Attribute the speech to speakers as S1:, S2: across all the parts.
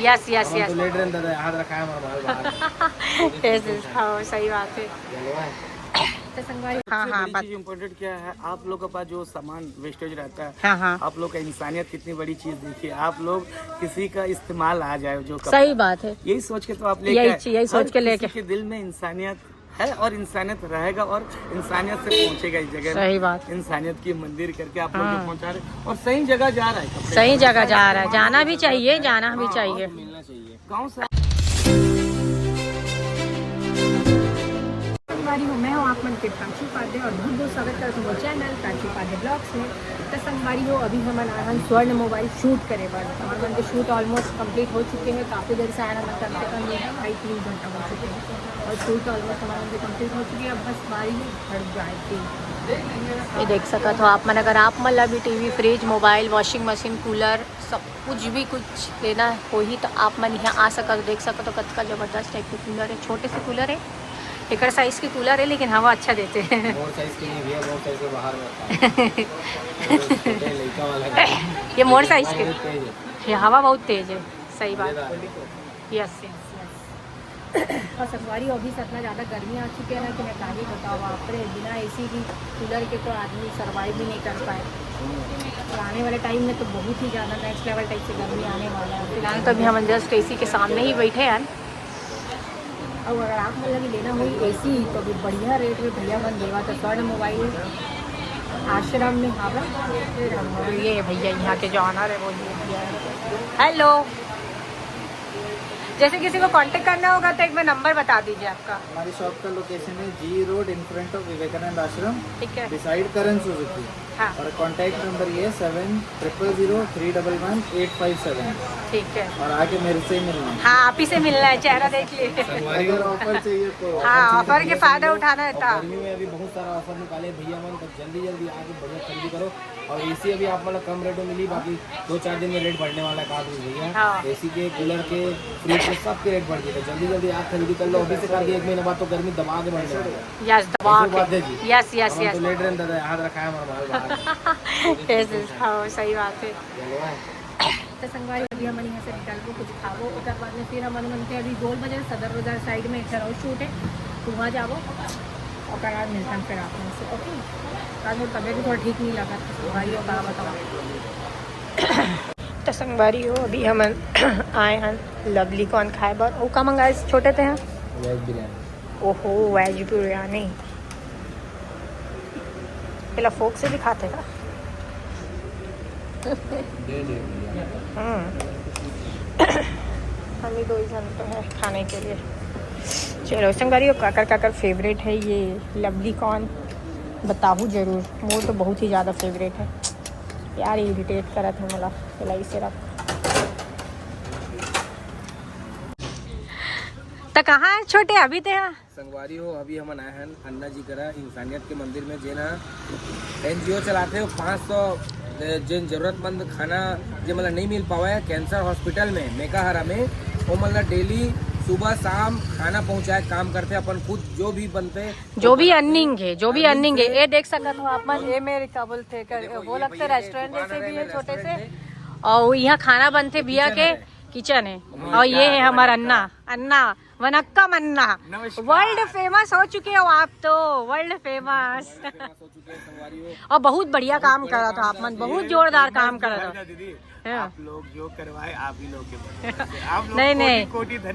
S1: Yes yes yes सही बात है। हाँ हाँ,
S2: चीज इम्पोर्टेंट क्या है, आप लोग के पास जो सामान वेस्टेज रहता है,
S1: हाँ हाँ,
S2: आप लोग का इंसानियत कितनी बड़ी चीज देखिए, आप लोग किसी का इस्तेमाल आ जाए जो
S1: सही बात है,
S2: यही सोच के तो आप
S1: यही सोच के लेके
S2: के दिल में इंसानियत है और इंसानियत रहेगा और इंसानियत से पहुंचेगा इस जगह।
S1: सही बात,
S2: इंसानियत की मंदिर करके आप लोग पहुंचा रहे और सही जगह जा रहा है,
S1: सही जगह जा रहा है, जाना भी चाहिए, जाना भी चाहिए।
S2: मिलना चाहिए गाँव से।
S1: मैं हूँ आप मन के प्राची उपाध्याय और बहुत बहुत स्वागत करती हूँ चैनल प्राची उपाध्याय ब्लॉग्स में। तो संगवारी हो अभी हम आए स्वर्ण मोबाइल शूट करे बड़ हमारे मन के शूट ऑलमोस्ट कंप्लीट हो चुके हैं। काफ़ी देर से आया मैं कम से कम ये 2.5-3 घंटा हो चुके हैं और शूट ऑलमोस्ट हमारे मन के कंप्लीट हो चुकी है। अब बस बारी हट जाए थी। ये देख सका तो आप मन अगर आप मतलब अभी TV, fridge, mobile, washing machine, cooler सब कुछ भी कुछ लेना हो ही तो आप मन यहाँ आ सका, देख सको तो कद का ज़बरदस्त टाइप के कूलर है। छोटे से कूलर है, एकड़ साइज के कूलर है लेकिन हवा अच्छा देते हैं।
S2: मोर साइज के नहीं भैया, मोर साइज के बाहर में
S1: ये मोर साइज के, ये हवा बहुत तेज है। सही बात, यस यस यस। और संगवारी अभी से इतना ज़्यादा गर्मी आ चुकी है ना कि मैं क्या ही बताऊँ आप रे, बिना एसी की कूलर के तो आदमी सर्वाइव भी नहीं कर पाए। और आने वाले टाइम में तो बहुत ही ज़्यादा नेक्स्ट लेवल टाइप से गर्मी आने वाला है। फिलहाल तो अभी हम जस्ट एसी के सामने ही बैठे हैं। और अगर आप मतलब लेना हुई एसी तो अभी बढ़िया रेट में भैया मन देवा तो स्वर्ण मोबाइल आश्रम में। हाँ ये भैया यहाँ के जो ऑनर है वो ये भैया। हेलो, जैसे किसी को कांटेक्ट करना होगा तो एक बार नंबर बता दीजिए आपका।
S2: हमारी शॉप का लोकेशन है जी road in front of Vivekananda Ashram,
S1: ठीक है,
S2: डिसाइड करण सुजुकी।
S1: हाँ,
S2: और कांटेक्ट नंबर ये 7003113857।
S1: ठीक है।
S2: और आके मेरे से मिलना।
S1: हाँ, आप ही से मिलना है, चेहरा देख लिए।
S2: अगर ऑफर चाहिए तो
S1: हाँ, ऑफर के फायदा उठाना है।
S2: गर्मी में अभी बहुत सारा ऑफर निकाले भैया मन, तो जल्दी जल्दी आके बढ़िया खरीदी करो। और एसी अभी आप मतलब कम रेट में मिली, बाकी 2-4 दिन में रेट बढ़ने वाला है। काफी भैया
S1: हाँ,
S2: एसी के, कूलर के, फ्रिज के सब के रेट बढ़ गए। जल्दी जल्दी आप खरीदी कर लो अभी से, करके 1 महीने बाद तो गर्मी दबा के बढ़ने वाली है।
S1: यस दबा के, यस यस यस,
S2: लेट रहे दादा याद रखा है हमारा।
S1: हाँ सही बात है। तो संगवारी अभी हम यहाँ से निकल को कुछ खावो, उसके बाद में फिर हमारे मन के अभी गोल बाजार सदर बाजार साइड में एक और शूट है, तो वहाँ जाओ और आज मिलता हूँ फिर आप से। ओके, आज मेरी तबीयत भी थोड़ा ठीक नहीं लगा तो भाई हो कहा बताओ। तो संगवारी हो अभी हम आए हैं लवली कौन खाए बार वो का मंगाए छोटे थे हैं
S2: वेज बिरयानी।
S1: ओहो वेज बिरयानी, पहला फोक से भी खाते का। हम ही 2 ही जन तो है खाने के लिए। चलो संगवारी काकर काकर फेवरेट है ये लवली कॉर्न, बताऊँ जरूर, मोर तो बहुत ही ज़्यादा फेवरेट है यार। इरिटेट करा था मला पहला से रख। तो कहाँ है छोटे अभी ते हैं
S2: संगवारी हो अभी हम आए हैं अन्ना जी करा इंसानियत के मंदिर में, जे ना NGO चलाते हो 500 जिन जरूरतमंद खाना जो मतलब नहीं मिल पावा है कैंसर हॉस्पिटल में मेकाहारा में, वो मतलब डेली सुबह शाम खाना पहुंचाए काम करते हैं अपन खुद, जो भी बनते
S1: जो भी अर्निंग है, जो भी अर्निंग है। ये देख सकते हो आप मन, ये मेरे क्या बोलते वो लगते रेस्टोरेंट जैसे भी है छोटे से, और यहाँ खाना बनते भैया के किचन है। और ये है हमारा अन्ना वनक्कम अन्ना, वर्ल्ड फेमस हो चुके हो आप तो, वर्ल्ड फेमस। और बहुत बढ़िया काम करा था आप मन, बहुत जोरदार काम करा था
S2: दीदी। आप लोग जो करवाए आप ही लोग के
S1: नहीं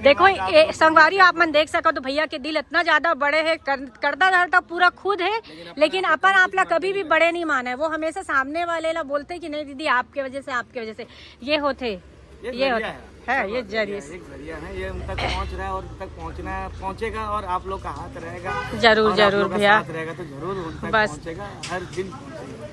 S1: देखो संगवारी आप मन देख सको तो भैया के दिल इतना ज्यादा बड़े है, करता धरता पूरा खुद है, लेकिन अपन आपला कभी भी बड़े नहीं माना है। वो हमेशा सामने वाले ला बोलते कि नहीं दीदी आपके वजह से, आपके वजह से ये होते, ये होता है, ये जरिए
S2: है, ये उन तक पहुंच रहा है और उन तक पहुंचेगा और आप लोग का हाथ रहेगा
S1: जरूर जरूर भैया,
S2: रहेगा तो जरूर उन तक
S1: बस
S2: पहुंचेगा, हर दिन पहुंचेगा।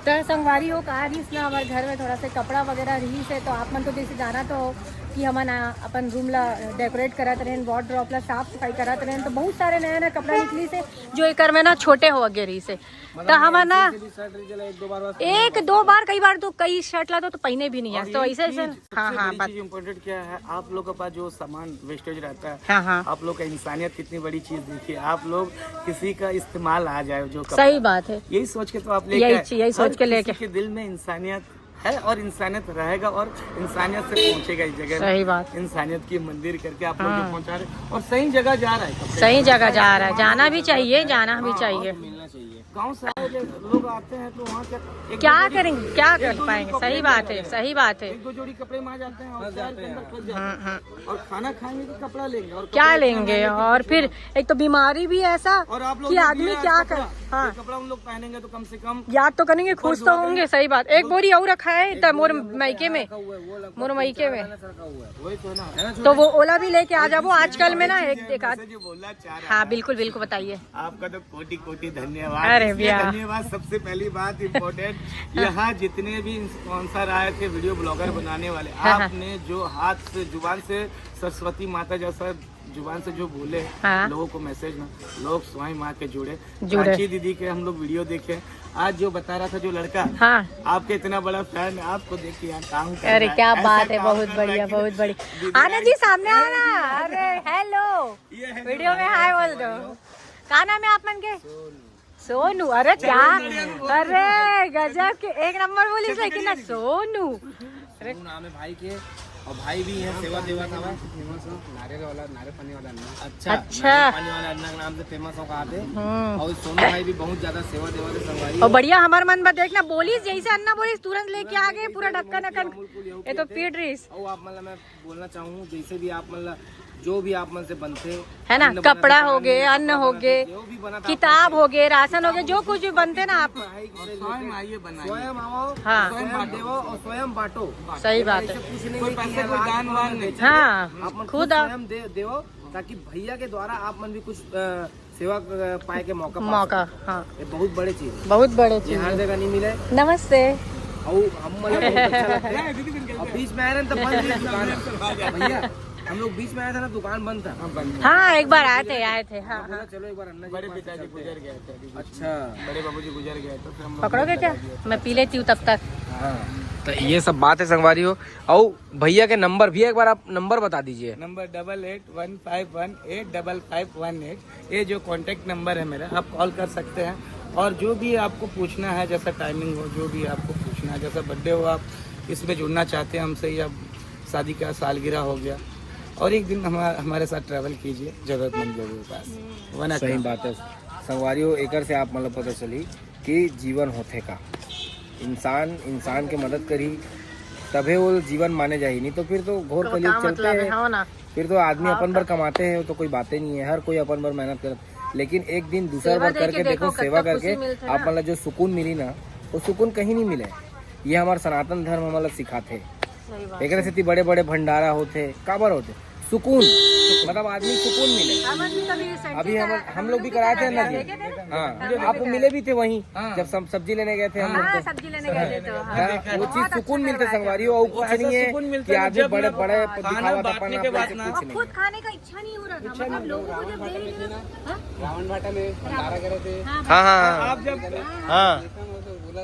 S1: तो संगवारी हो कहा रही ना हमारे घर में थोड़ा सा कपड़ा वगैरह रही से, तो आप मन तो जैसे जाना तो कि हम अपन रूम ला डेकोरेट करते रहे, वार्डरोब ला साफ सफाई करते रहे, तो बहुत सारे नया नया कपड़ा निकली से जो एक में ना छोटे हो गए रही से, तो हम ना 1-2 बार कई बार तो कई शर्ट ला तो पहने भी नहीं है, तो ऐसे ऐसे। हाँ हाँ,
S2: चीज इम्पोर्टेंट क्या है, आप लोग के पास जो सामान वेस्टेज रहता है,
S1: हाँ हाँ,
S2: आप लोग का इंसानियत कितनी बड़ी चीज देखिए, आप लोग किसी का इस्तेमाल आ जाए जो
S1: सही बात है,
S2: यही सोच के तो आप
S1: यही सोच के लेके
S2: के दिल में इंसानियत
S3: है और इंसानियत रहेगा और इंसानियत से पहुंचेगा इस जगह।
S1: सही बात।
S3: इंसानियत की मंदिर करके आप लोग जो पहुंचा रहे और सही जगह जा रहा है।
S1: सही जगह जा रहा है, जाना भी चाहिए, जाना भी चाहिए।
S2: मिलना चाहिए।
S3: गाँव से आए लोग आते हैं तो वहाँ
S1: क्या करेंगे, क्या कर पाएंगे? सही बात है, सही बात है।
S3: एक दो जोड़ी कपड़े में आ जाते हैं और शहर के अंदर फंस जाते हैं। और खाना खाएंगे तो कपड़ा लेंगे और
S1: क्या लेंगे, और फिर एक तो बीमारी भी ऐसा
S3: और आप लोग
S1: कि आदमी क्या कर, हाँ
S3: कपड़ा हम लोग पहनेंगे तो कम से कम
S1: याद तो करेंगे, खुश तो होंगे। सही बात। एक बोरी और रखा है तब मोर मायके में, मोर मायके में,
S3: वही तो ना।
S1: तो वो ओला भी लेके आ जाओ आजकल में ना एक आध।
S3: जो बोलना चाह रहा
S1: हाँ बिल्कुल बिल्कुल, बताइए।
S3: आपका तो कोटि कोटि धन्यवाद।
S1: अरे भैया
S3: धन्यवाद। सबसे पहली बात इम्पोर्टेंट, यहाँ जितने भी स्पॉन्सर आए थे वीडियो ब्लॉगर बनाने वाले, आपने जो हाथ से जुबान से सरस्वती माता जैसा जुबान से जो बोले लोगों को मैसेज ना, लोग स्वयं माँ के जुड़े। प्राची दीदी के हम लोग वीडियो देखे, आज जो बता रहा था जो लड़का,
S1: हाँ
S3: आपके इतना बड़ा फैन है, आपको देख के यहाँ काम कर
S1: अरे
S3: रहा है।
S1: क्या
S3: ऐसा
S1: बात है,
S3: काम
S1: बहुत
S3: कर रहा है
S1: बढ़िया,
S3: कि
S1: बहुत बढ़िया। आना जी, सामने आना। अरे हेलो, वीडियो में हाय बोल दो। क्या नाम है आप मन के? सोनू। अरे क्या, अरे गजब के, एक नंबर बोली लेकिन ना सोनू।
S2: अरे नाम है भाई के, और भाई भी है सेवा देवा का नारियल वाला, नारियल पानी वाला अन्ना। अच्छा, नारियल पानी वाला अन्ना के नाम से फेमस हो कहा थे। और सोनू भाई भी बहुत ज्यादा सेवा देवा से संगवारी।
S1: और बढ़िया हमारे मन में देखना, बोली जैसे अन्ना बोली तुरंत लेके आ गए पूरा ढक्कन ढक्कन। ये तो पीट रही
S2: और आप मतलब मैं बोलना चाहूँ, जैसे भी आप मतलब जो भी आप मन से बनते
S1: है ना, कपड़ा हो गए, अन्न हो गए, किताब हो गए, राशन हो गए, जो कुछ भी बनते ना आप
S3: स्वयं आइए बनाइए,
S2: स्वयं आओ,
S1: हाँ
S2: स्वयं देवो और स्वयं बांटो।
S1: सही बात है।
S2: कुछ नहीं,
S3: कोई पैसे कोई दान वान नहीं,
S1: हाँ
S2: आप
S1: खुद आओ,
S2: स्वयं देवो, ताकि भैया के द्वारा आप मन भी कुछ सेवा पाए के मौका
S1: हाँ
S2: ये बहुत बड़े चीज,
S1: बहुत बड़े
S2: ये हर
S1: चीज।
S2: जगह नहीं मिले।
S1: नमस्ते।
S2: और हम मतलब बहुत अच्छा लगता है। और बीच में आए रहे तो बंद थी दुकान भैया, हम लोग बीच में आया था ना, दुकान बंद था।
S1: हाँ एक बार आए थे। हाँ
S2: बोला चलो एक बार अन्ना जी
S3: बड़े पिताजी गुजर गए थे।
S2: अच्छा,
S3: बड़े बाबूजी गुजर गए तो फिर हम लोग
S1: पकड़ोगे क्या, मैं पी लेती हूँ तब तक।
S2: हाँ तो ये सब बात है संगवारी हो। और भैया के नंबर भी एक बार आप नंबर बता दीजिए।
S3: नंबर 8815185518, ये जो कांटेक्ट नंबर है मेरा, आप कॉल कर सकते हैं। और जो भी आपको पूछना है, जैसा टाइमिंग हो, जो भी आपको पूछना है, जैसा बर्थडे हो, आप इसमें जुड़ना चाहते हैं हमसे, या शादी का सालगिरह हो गया, और एक दिन हमारे साथ ट्रैवल कीजिए जरूरतमंद लोगों के पास।
S2: सही बात है संगवारी हो। एक से आप मतलब पता चली कि जीवन होते का इंसान के मदद करी तभी वो जीवन माने जाए, नहीं तो फिर तो घोर कलयुग चलते हैं। फिर तो आदमी अपन भर कमाते हैं तो कोई बातें नहीं है, हर कोई अपन भर मेहनत करता, लेकिन एक दिन दूसरा बार करके देखो, सेवा करके आप मतलब जो सुकून मिली ना, वो सुकून कहीं नहीं मिले। ये हमारा सनातन धर्म मतलब सिखाते। एक से बड़े बड़े भंडारा होते, काबर होते, सुकून मतलब आदमी सुकून मिले। अभी हम लोग भी कराए थे ना जी। हाँ आपको मिले भी थे वहीं, जब सब्जी लेने गए थे हम लोग,
S1: सब्जी लेने गए थे तो
S2: वो चीज सुकून मिलते संगवारी हो। और कुछ नहीं है कि आदमी बड़े बड़े दिखावा
S3: बांटने के बाद ना,
S2: कुछ नहीं।
S1: खुद खाने का इच्छा नहीं हो रहा था, मतलब लोगों को जब दे रही थी ना,
S2: रावण भाटा में भंडारा करे थे।
S4: हाँ
S3: आप जब
S4: हाँ
S2: बोला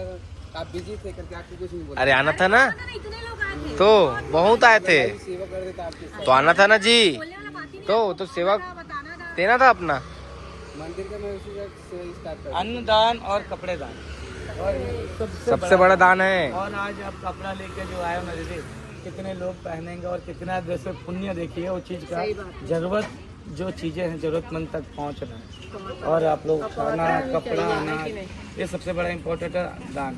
S2: आप बिजी थे करके, आपको कुछ नहीं बोला।
S4: अरे आना था ना,
S1: इतने लोग आए थे,
S4: तो बहुत आए थे,
S2: सेवा कर देता आपके
S4: तो आना था ना जी,
S1: बोलने वाला बात ही नहीं,
S4: तो सेवा
S1: बताना था।
S4: देना था अपना।
S2: मंदिर का मैं उसी से स्टार्ट कर।
S3: अन्नदान और कपड़े दान, और
S4: सबसे बड़ा दान है।
S3: और आज आप कपड़ा लेके जो आए हो ना दीदी, कितने लोग पहनेंगे और कितना जैसे पुण्य देखिए वो चीज़ का। जरूरत जो चीज़ें हैं जरूरतमंद तक पहुंचना है, और आप लोग खाना, कपड़ा, अनाज, ये सबसे बड़ा इम्पोर्टेंट है दान।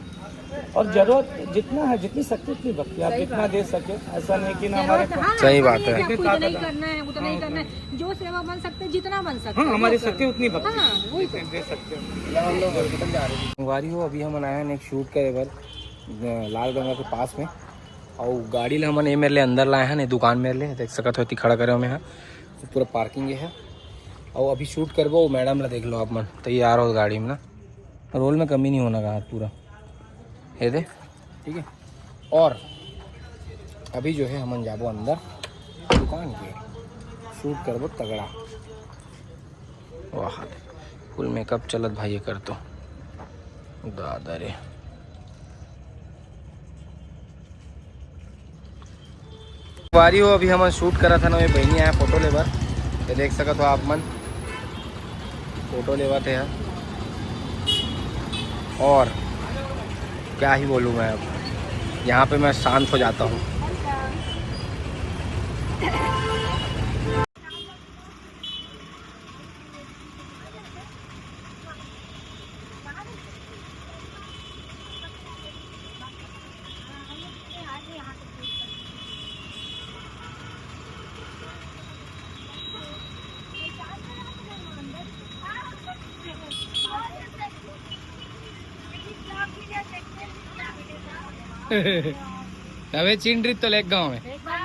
S3: और जरूरत जितना है, जितनी शक्ति उतनी भक्ति, आप जितना दे सके, ऐसा नहीं कि ना हमारे पास।
S4: सही बात है।
S1: उतना ही करना है, उतना ही करना है, जो सेवा बन सकते जितना बन सकते।
S3: हाँ, हमारी शक्ति उतनी भक्ति
S1: हाँ वही तो।
S3: दे सकते हैं।
S2: हम लोग हॉस्पिटल जा रहे हैं संगवारी हो। अभी हम आए हैं एक शूट करे बर लाल गंगा के पास में, और गाड़ी ला हमने मेरे लिए अंदर लाए हैं, नहीं दुकान मेरे लिए देख सकत हो खड़ा करे में है, पूरा पार्किंग है। और अभी शूट करबो, मैडम ला देख लो आप मन तैयार हो गाड़ी में ना, रोल में कमी नहीं होना कहा पूरा है दे, ठीक है। और अभी जो है हम जाबो अंदर दुकान के, शूट करबो तगड़ा। वाह फुल मेकअप चलत भाई ये कर तो दादा रे। बारी हो अभी हम शूट करा था ना, मेरी बहनी आया फोटो लेवा, ये देख सकत हो आप मन, फोटो लेवा थे यार। और क्या ही बोलूँ मैं अब,
S4: यहाँ पे मैं शांत हो जाता हूँ।
S2: હવે ચીંડરી તો લેક ગાँव में
S1: एक बार